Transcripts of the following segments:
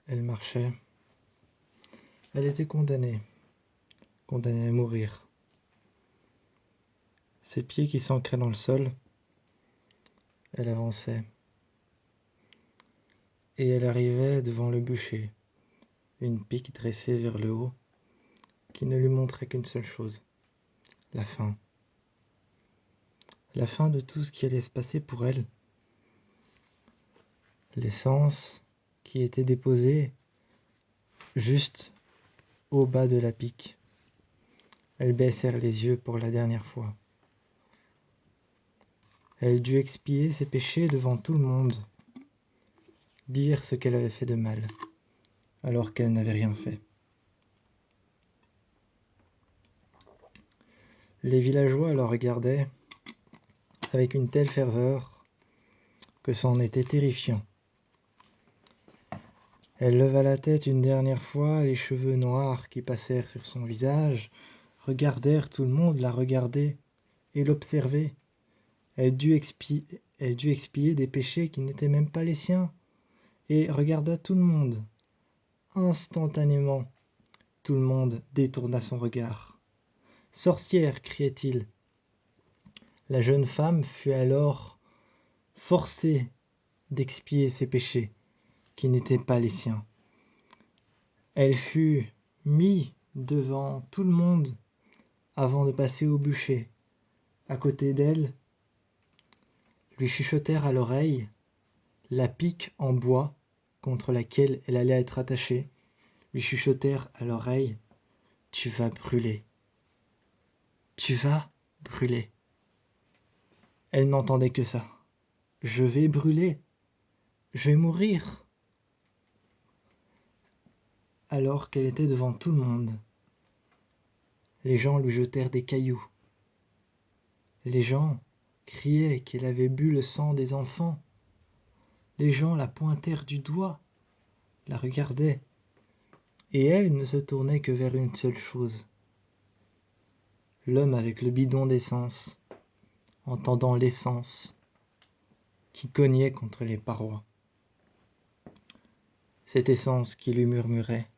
Elle marchait. Elle était condamnée à mourir. Ses pieds qui s'ancraient dans le sol, elle avançait. Et elle arrivait devant le bûcher, une pique dressée vers le haut, qui ne lui montrait qu'une seule chose, la fin. La fin de tout ce qui allait se passer pour elle. L'essence qui était déposée juste au bas de la pique. Elles baissèrent les yeux pour la dernière fois. Elle dut expier ses péchés devant tout le monde, dire ce qu'elle avait fait de mal, alors qu'elle n'avait rien fait. Les villageois la regardaient avec une telle ferveur que c'en était terrifiant. Elle leva la tête une dernière fois, les cheveux noirs qui passèrent sur son visage regardèrent tout le monde, la regarder et l'observer. Elle dut expier des péchés qui n'étaient même pas les siens, et regarda tout le monde. Instantanément, tout le monde détourna son regard. « Sorcière !» criait-il. La jeune femme fut alors forcée d'expier ses péchés qui n'étaient pas les siens. Elle fut mise devant tout le monde avant de passer au bûcher. À côté d'elle, lui chuchotèrent à l'oreille la pique en bois contre laquelle elle allait être attachée. Lui chuchotèrent à l'oreille « Tu vas brûler. Tu vas brûler. » Elle n'entendait que ça. « Je vais brûler. Je vais mourir. » Alors qu'elle était devant tout le monde, les gens lui jetèrent des cailloux. Les gens criaient qu'elle avait bu le sang des enfants. Les gens la pointèrent du doigt, la regardaient, et elle ne se tournait que vers une seule chose. L'homme avec le bidon d'essence, entendant l'essence qui cognait contre les parois. Cette essence qui lui murmurait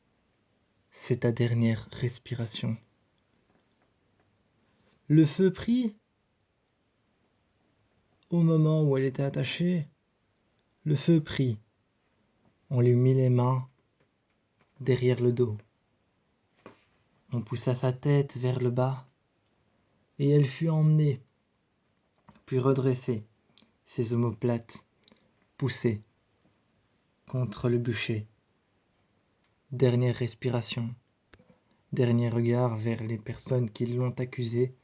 « C'est ta dernière respiration. » Le feu prit au moment où elle était attachée. Le feu prit. On lui mit les mains derrière le dos. On poussa sa tête vers le bas, et elle fut emmenée, puis redressée, ses omoplates poussées contre le bûcher. Dernière respiration, dernier regard vers les personnes qui l'ont accusée.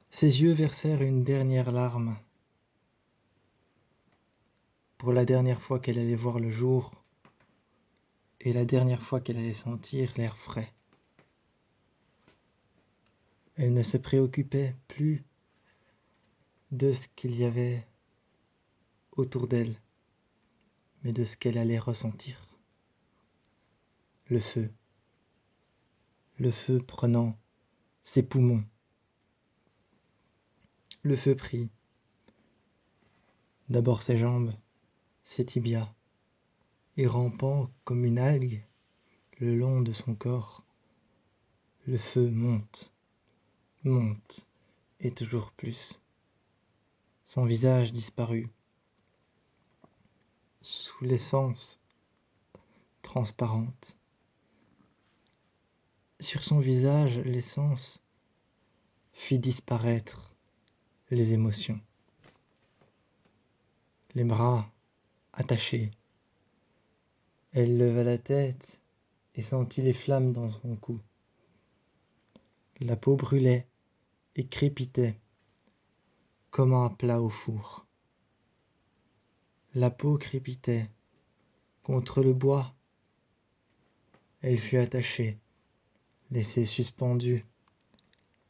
Ses yeux versèrent une dernière larme. Pour la dernière fois qu'elle allait voir le jour, et la dernière fois qu'elle allait sentir l'air frais. Elle ne se préoccupait plus de ce qu'il y avait autour d'elle, mais de ce qu'elle allait ressentir. Le feu prenant ses poumons. Le feu prit d'abord ses jambes, ses tibias, et rampant comme une algue le long de son corps, le feu monte, et toujours plus. Son visage disparut, sous l'essence transparente. Sur son visage, l'essence fit disparaître les émotions. Les bras attachés, elle leva la tête et sentit les flammes dans son cou. La peau brûlait et crépitait comme un plat au four. La peau crépitait contre le bois. Elle fut attachée, laissée suspendue,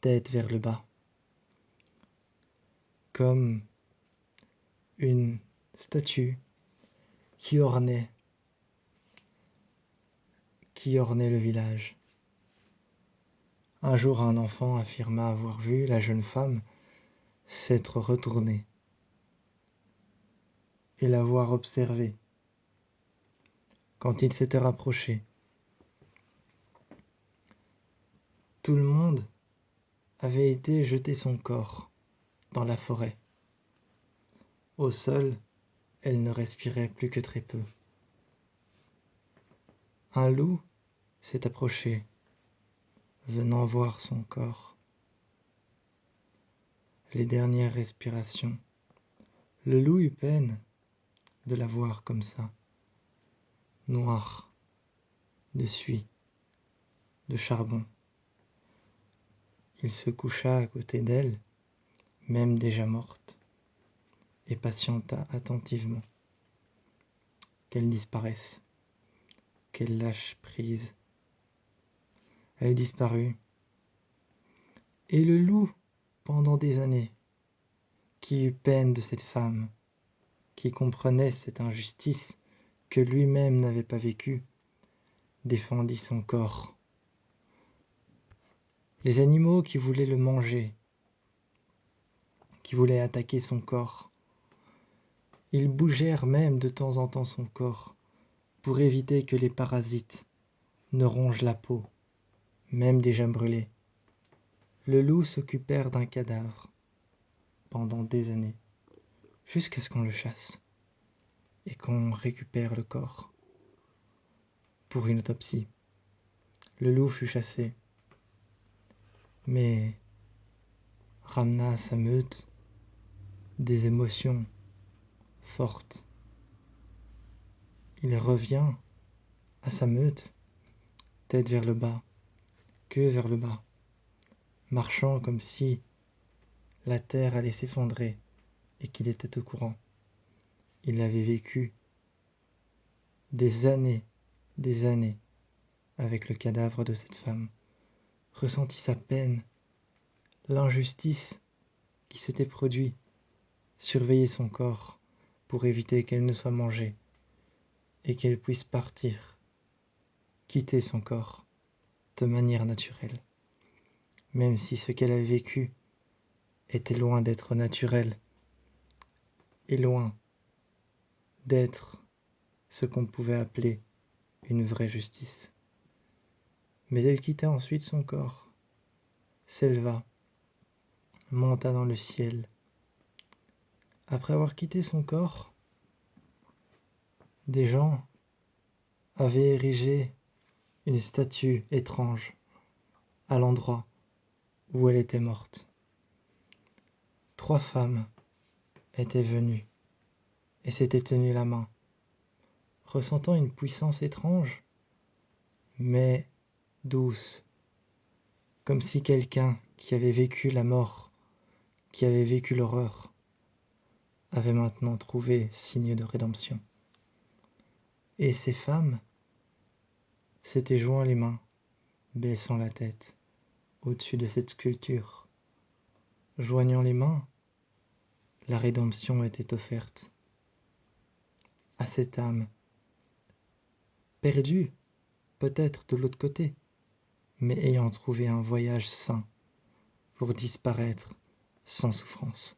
tête vers le bas, comme une statue qui ornait le village. Un jour, un enfant affirma avoir vu la jeune femme s'être retournée et l'avoir observé. Quand il s'était rapproché, tout le monde avait été jeter son corps dans la forêt. Au sol, elle ne respirait plus que très peu. Un loup s'est approché, venant voir son corps. Les dernières respirations. Le loup eut peine de la voir comme ça, noire, de suie, de charbon. Il se coucha à côté d'elle, même déjà morte, et patienta attentivement qu'elle disparaisse, qu'elle lâche prise. Elle disparut, et le loup, pendant des années, qui eut peine de cette femme, qui comprenait cette injustice que lui-même n'avait pas vécue, défendit son corps. Les animaux qui voulaient le manger, qui voulaient attaquer son corps, ils bougèrent même de temps en temps son corps pour éviter que les parasites ne rongent la peau, même déjà brûlée. Le loup s'occupèrent d'un cadavre pendant des années, jusqu'à ce qu'on le chasse et qu'on récupère le corps pour une autopsie. Le loup fut chassé, mais ramena à sa meute des émotions fortes. Il revient à sa meute, tête vers le bas, queue vers le bas, marchant comme si la terre allait s'effondrer et qu'il était au courant. Il avait vécu des années avec le cadavre de cette femme, ressenti sa peine, l'injustice qui s'était produite, surveillé son corps pour éviter qu'elle ne soit mangée et qu'elle puisse partir, quitter son corps de manière naturelle, même si ce qu'elle avait vécu était loin d'être naturel et loin d'être ce qu'on pouvait appeler une vraie justice. Mais elle quitta ensuite son corps, s'éleva, monta dans le ciel. Après avoir quitté son corps, des gens avaient érigé une statue étrange à l'endroit où elle était morte. 3 femmes étaient venues et s'étaient tenues la main, ressentant une puissance étrange, mais douce, comme si quelqu'un qui avait vécu la mort, qui avait vécu l'horreur, avait maintenant trouvé signe de rédemption. Et ces femmes s'étaient joints les mains, baissant la tête au-dessus de cette sculpture. Joignant les mains, la rédemption était offerte à cette âme, perdue peut-être de l'autre côté, mais ayant trouvé un voyage sain pour disparaître sans souffrance.